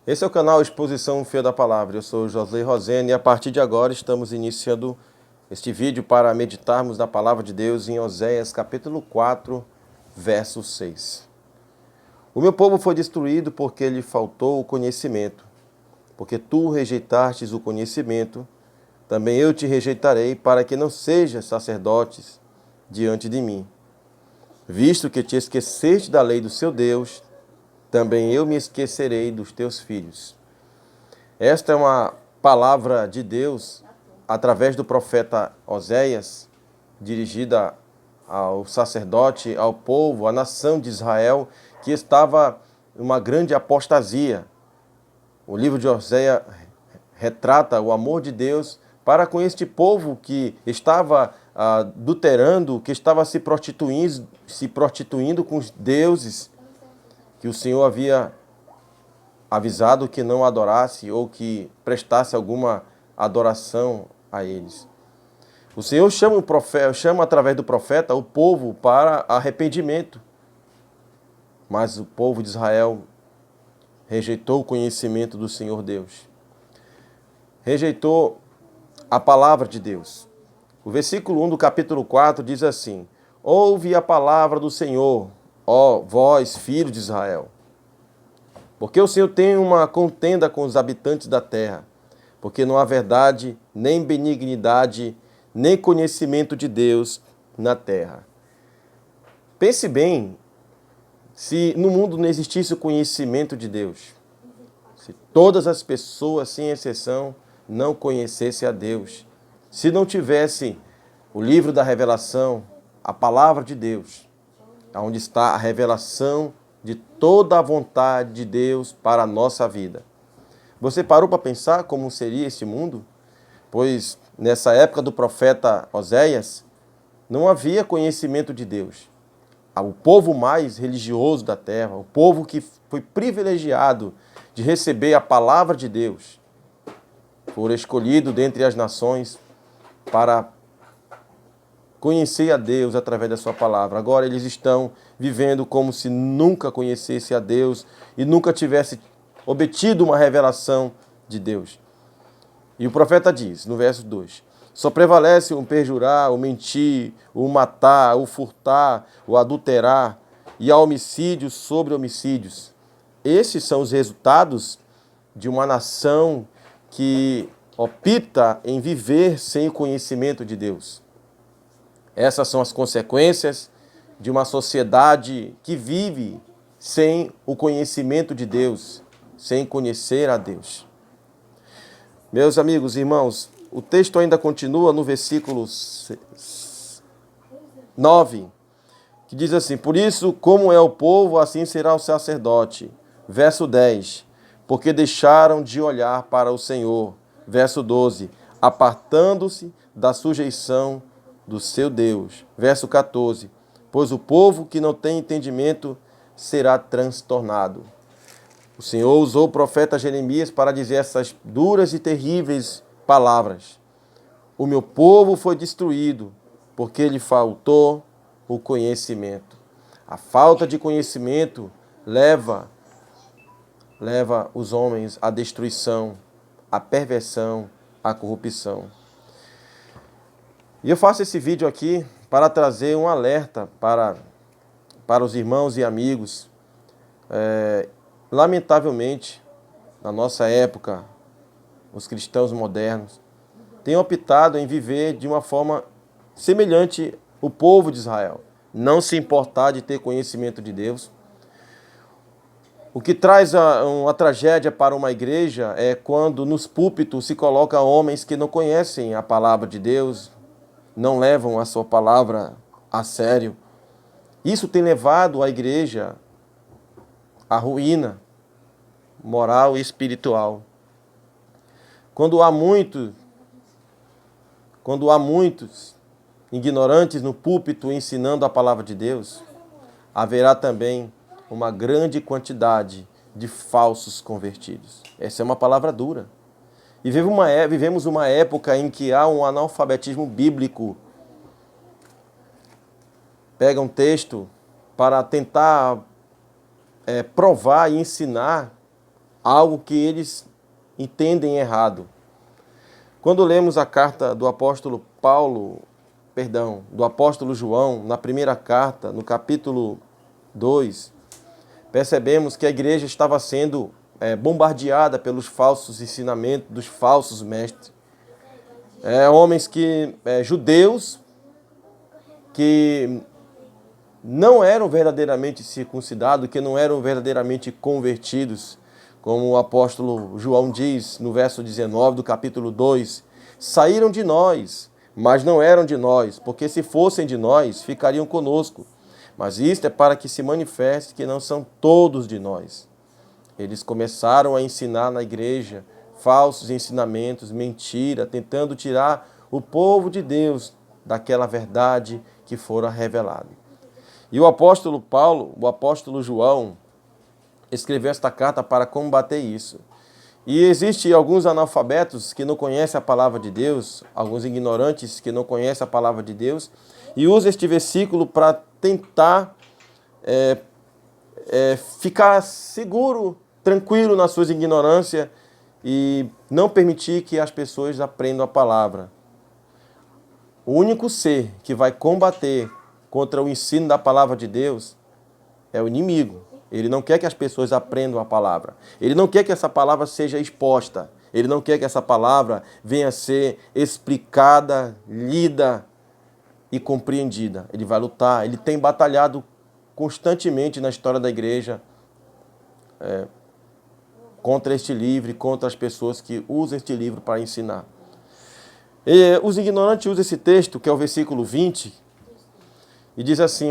Esse é o canal Exposição Fiel da Palavra. Eu sou o Josley Rosene e a partir de agora estamos iniciando este vídeo para meditarmos na Palavra de Deus em Oséias capítulo 4, verso 6. O meu povo foi destruído porque lhe faltou o conhecimento. Porque tu rejeitastes o conhecimento, também eu te rejeitarei para que não sejas sacerdotes diante de mim. Visto que te esqueceste da lei do seu Deus, também eu me esquecerei dos teus filhos. Esta é uma palavra de Deus através do profeta Oséias, dirigida ao sacerdote, ao povo, à nação de Israel, que estava em uma grande apostasia. O livro de Oséias retrata o amor de Deus para com este povo que estava adulterando, que estava se prostituindo com os deuses que o Senhor havia avisado que não adorasse ou que prestasse alguma adoração a eles. O Senhor chama através do profeta o povo para arrependimento, mas o povo de Israel rejeitou o conhecimento do Senhor Deus. Rejeitou a palavra de Deus. O versículo 1 do capítulo 4 diz assim: Ouve a palavra do Senhor, ó vós, filhos de Israel. Porque o Senhor tem uma contenda com os habitantes da terra, porque não há verdade, nem benignidade, nem conhecimento de Deus na terra. Pense bem, se no mundo não existisse o conhecimento de Deus, se todas as pessoas, sem exceção, não conhecessem a Deus, se não tivesse o livro da revelação, a palavra de Deus, onde está a revelação de toda a vontade de Deus para a nossa vida. Você parou para pensar como seria este mundo? Pois nessa época do profeta Oséias, não havia conhecimento de Deus. O povo mais religioso da terra, o povo que foi privilegiado de receber a palavra de Deus, foi escolhido dentre as nações para conhecer a Deus através da sua palavra. Agora eles estão vivendo como se nunca conhecesse a Deus e nunca tivesse obtido uma revelação de Deus. E o profeta diz, no verso 2, só prevalece o perjurar, o mentir, o matar, o furtar, o adulterar e há homicídios sobre homicídios. Esses são os resultados de uma nação que opta em viver sem o conhecimento de Deus. Essas são as consequências de uma sociedade que vive sem o conhecimento de Deus, sem conhecer a Deus. Meus amigos e irmãos, o texto ainda continua no versículo 9, que diz assim: Por isso, como é o povo, assim será o sacerdote. Verso 10, porque deixaram de olhar para o Senhor. Verso 12, apartando-se da sujeição do seu Deus. Verso 14, pois o povo que não tem entendimento será transtornado. O Senhor usou o profeta Jeremias para dizer essas duras e terríveis palavras. O meu povo foi destruído porque lhe faltou o conhecimento. A falta de conhecimento leva os homens à destruição, à perversão, à corrupção. E eu faço esse vídeo aqui para trazer um alerta para os irmãos e amigos. Lamentavelmente, na nossa época, os cristãos modernos têm optado em viver de uma forma semelhante ao povo de Israel. Não se importar de ter conhecimento de Deus. O que traz uma tragédia para uma igreja é quando nos púlpitos se coloca homens que não conhecem a palavra de Deus, não levam a sua palavra a sério. Isso tem levado a igreja à ruína moral e espiritual. Quando há muitos ignorantes no púlpito ensinando a palavra de Deus, haverá também uma grande quantidade de falsos convertidos. Essa é uma palavra dura. E vivemos uma época em que há um analfabetismo bíblico. Pega um texto para tentar provar e ensinar algo que eles entendem errado. Quando lemos a carta do apóstolo do apóstolo João, na primeira carta, no capítulo 2, percebemos que a igreja estava sendo bombardeada pelos falsos ensinamentos, dos falsos mestres. Homens judeus, que não eram verdadeiramente circuncidados, que não eram verdadeiramente convertidos, como o apóstolo João diz no verso 19 do capítulo 2, saíram de nós, mas não eram de nós, porque se fossem de nós, ficariam conosco. Mas isto é para que se manifeste que não são todos de nós. Eles começaram a ensinar na igreja falsos ensinamentos, mentira, tentando tirar o povo de Deus daquela verdade que fora revelada. E o apóstolo João, escreveu esta carta para combater isso. E existem alguns analfabetos que não conhecem a palavra de Deus, alguns ignorantes que não conhecem a palavra de Deus, e usam este versículo para tentar ficar seguro, tranquilo nas suas ignorâncias e não permitir que as pessoas aprendam a palavra. O único ser que vai combater contra o ensino da palavra de Deus é o inimigo. Ele não quer que as pessoas aprendam a palavra. Ele não quer que essa palavra seja exposta. Ele não quer que essa palavra venha a ser explicada, lida e compreendida. Ele vai lutar. Ele tem batalhado constantemente na história da igreja contra este livro, contra as pessoas que usam este livro para ensinar. E os ignorantes usam esse texto, que é o versículo 20, e diz assim,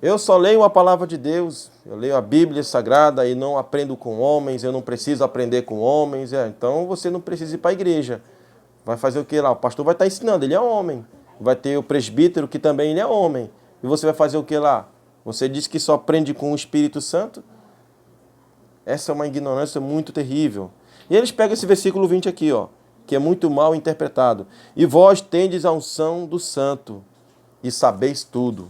eu só leio a palavra de Deus, eu leio a Bíblia Sagrada e não aprendo com homens, eu não preciso aprender com homens. Então você não precisa ir para a igreja. Vai fazer o que lá? O pastor vai estar ensinando, ele é homem. Vai ter o presbítero, que também ele é homem. E você vai fazer o que lá? Você diz que só aprende com o Espírito Santo? Essa é uma ignorância muito terrível. E eles pegam esse versículo 20 aqui, que é muito mal interpretado. E vós tendes a unção do santo e sabeis tudo.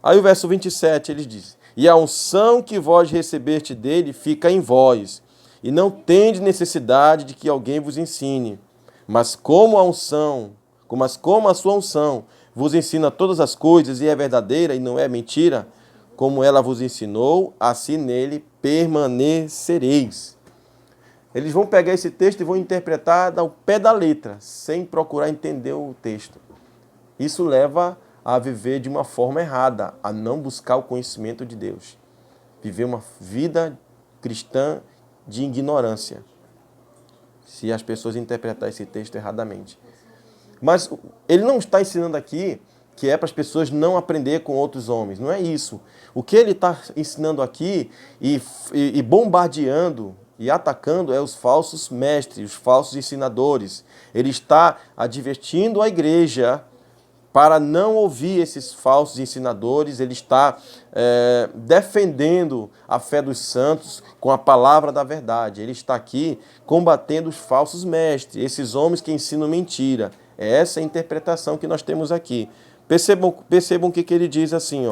Aí o verso 27, eles dizem, e a unção que vós recebeste dele fica em vós, e não tendes necessidade de que alguém vos ensine. Mas como a sua unção vos ensina todas as coisas e é verdadeira e não é mentira, como ela vos ensinou, assim nele permanecereis. Eles vão pegar esse texto e vão interpretar ao pé da letra, sem procurar entender o texto. Isso leva a viver de uma forma errada, a não buscar o conhecimento de Deus. Viver uma vida cristã de ignorância, se as pessoas interpretarem esse texto erradamente. Mas ele não está ensinando aqui que é para as pessoas não aprender com outros homens, não é isso. O que ele está ensinando aqui e bombardeando e atacando é os falsos mestres, os falsos ensinadores. Ele está advertindo a igreja para não ouvir esses falsos ensinadores. Ele está defendendo a fé dos santos com a palavra da verdade. Ele está aqui combatendo os falsos mestres, esses homens que ensinam mentira. É essa a interpretação que nós temos aqui. Percebam o que ele diz assim,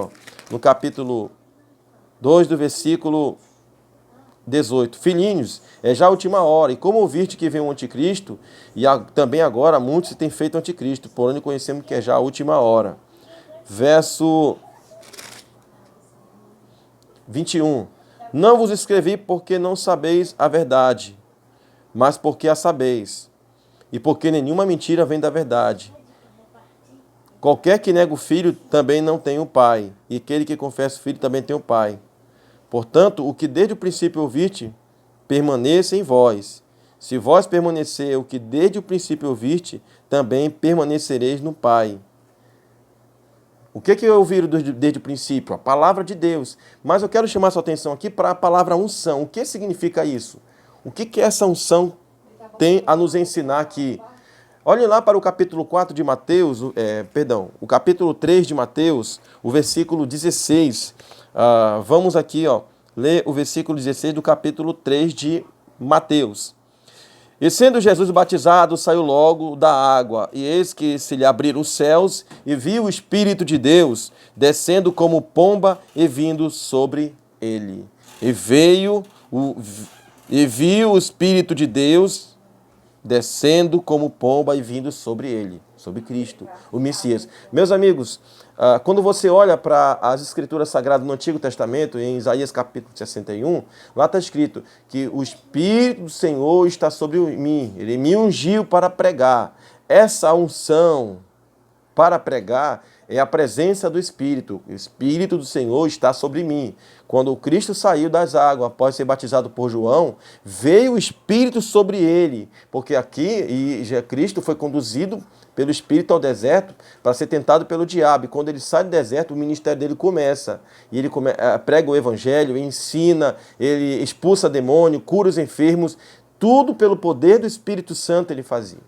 no capítulo 2 do versículo 18. Filhinhos, é já a última hora, e como ouviste que vem o anticristo, e também agora muitos se têm feito anticristo, porém conhecemos que é já a última hora. Verso 21. Não vos escrevi porque não sabeis a verdade, mas porque a sabeis, e porque nenhuma mentira vem da verdade. Qualquer que nega o filho também não tem o pai, e aquele que confessa o filho também tem o pai. Portanto, o que desde o princípio ouviste, permaneça em vós. Se vós permanecer o que desde o princípio ouviste, também permanecereis no Pai. O que ouviram desde o princípio? A palavra de Deus. Mas eu quero chamar sua atenção aqui para a palavra unção. O que significa isso? O que essa unção tem a nos ensinar aqui? Olhem lá para o capítulo 4 de Mateus, o capítulo 3 de Mateus, o versículo 16. Vamos aqui, ler o versículo 16 do capítulo 3 de Mateus. E sendo Jesus batizado, saiu logo da água, e eis que se lhe abriram os céus, e viu o Espírito de Deus descendo como pomba e vindo sobre ele. E veio e viu o Espírito de Deus descendo como pomba e vindo sobre ele, sobre Cristo, o Messias. Meus amigos, quando você olha para as Escrituras Sagradas no Antigo Testamento, em Isaías capítulo 61, lá está escrito que o Espírito do Senhor está sobre mim, ele me ungiu para pregar. Essa unção para pregar é a presença do Espírito. O Espírito do Senhor está sobre mim. Quando o Cristo saiu das águas, após ser batizado por João, veio o Espírito sobre ele. Porque aqui, Cristo foi conduzido pelo Espírito ao deserto para ser tentado pelo diabo. E quando ele sai do deserto, o ministério dele começa. E ele prega o Evangelho, ensina, ele expulsa demônio, cura os enfermos. Tudo pelo poder do Espírito Santo ele fazia.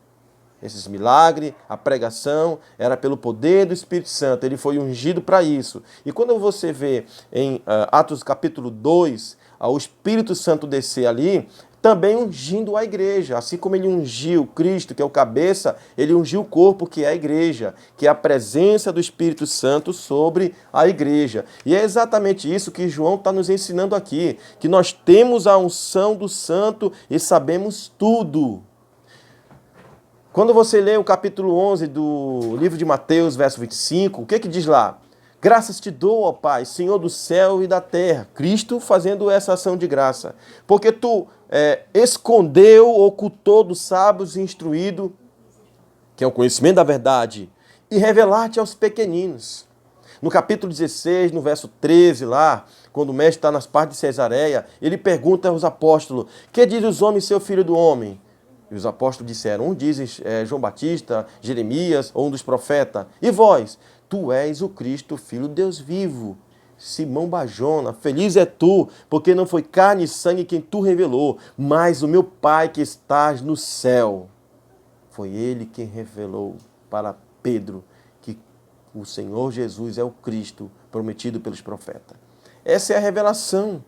Esses milagres, a pregação, era pelo poder do Espírito Santo. Ele foi ungido para isso. E quando você vê em Atos capítulo 2, o Espírito Santo descer ali, também ungindo a igreja. Assim como ele ungiu Cristo, que é o cabeça, ele ungiu o corpo, que é a igreja, que é a presença do Espírito Santo sobre a igreja. E é exatamente isso que João está nos ensinando aqui, que nós temos a unção do Santo e sabemos tudo. Quando você lê o capítulo 11 do livro de Mateus, verso 25, o que diz lá? Graças te dou, ó Pai, Senhor do céu e da terra. Cristo fazendo essa ação de graça. Porque tu escondeu, ocultou dos sábios e instruído, que é o conhecimento da verdade, e revelar-te aos pequeninos. No capítulo 16, no verso 13 lá, quando o mestre está nas partes de Cesareia, ele pergunta aos apóstolos, que diz os homens ser o filho do homem? E os apóstolos disseram, um diz João Batista, Jeremias, ou um dos profetas. E vós? Tu és o Cristo, filho de Deus vivo. Simão Barjona, feliz é tu, porque não foi carne e sangue quem tu revelou, mas o meu Pai que estás no céu. Foi ele quem revelou para Pedro que o Senhor Jesus é o Cristo prometido pelos profetas. Essa é a revelação.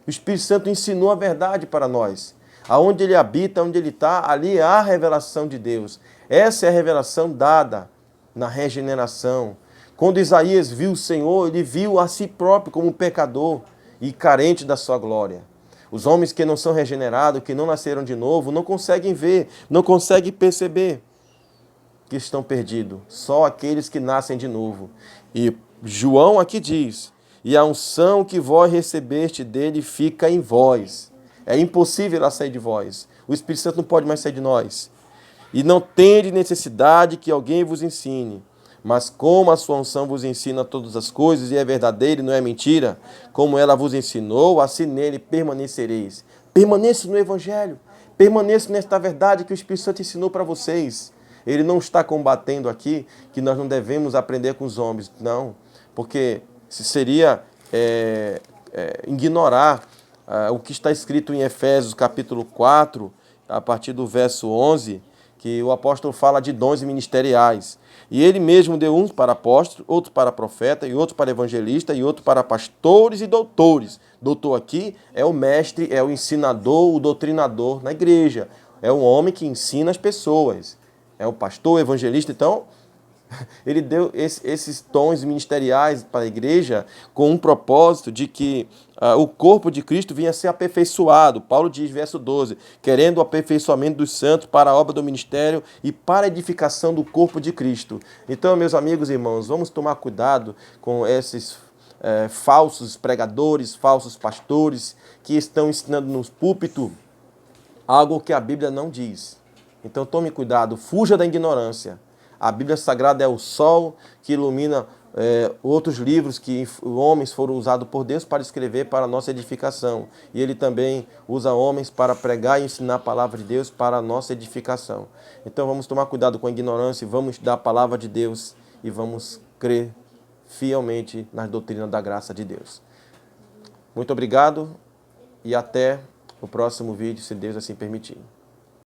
O Espírito Santo ensinou a verdade para nós. Aonde ele habita, onde ele está, ali há a revelação de Deus. Essa é a revelação dada na regeneração. Quando Isaías viu o Senhor, ele viu a si próprio como um pecador e carente da sua glória. Os homens que não são regenerados, que não nasceram de novo, não conseguem ver, não conseguem perceber que estão perdidos. Só aqueles que nascem de novo. E João aqui diz, e a unção que vós recebeste dele fica em vós. É impossível ela sair de vós. O Espírito Santo não pode mais sair de nós. E não tendes necessidade que alguém vos ensine. Mas como a sua unção vos ensina todas as coisas, e é verdadeira e não é mentira, como ela vos ensinou, assim nele permanecereis. Permaneça no Evangelho. Permaneça nesta verdade que o Espírito Santo ensinou para vocês. Ele não está combatendo aqui que nós não devemos aprender com os homens. Não. Porque seria ignorar o que está escrito em Efésios capítulo 4, a partir do verso 11, que o apóstolo fala de dons ministeriais. E ele mesmo deu uns para apóstolos, outros para profeta, e outros para evangelista, e outros para pastores e doutores. Doutor aqui é o mestre, é o ensinador, o doutrinador na igreja. É o homem que ensina as pessoas. É o pastor, o evangelista. Então, ele deu esses dons ministeriais para a igreja com um propósito de que o corpo de Cristo vinha a ser aperfeiçoado. Paulo diz, verso 12, querendo o aperfeiçoamento dos santos para a obra do ministério e para a edificação do corpo de Cristo. Então, meus amigos e irmãos, vamos tomar cuidado com esses falsos pregadores, falsos pastores que estão ensinando nos púlpitos algo que a Bíblia não diz. Então, tome cuidado, fuja da ignorância. A Bíblia Sagrada é o sol que ilumina outros livros que homens foram usados por Deus para escrever para a nossa edificação. E ele também usa homens para pregar e ensinar a palavra de Deus para a nossa edificação. Então vamos tomar cuidado com a ignorância, vamos estudar a palavra de Deus e vamos crer fielmente nas doutrinas da graça de Deus. Muito obrigado e até o próximo vídeo, se Deus assim permitir.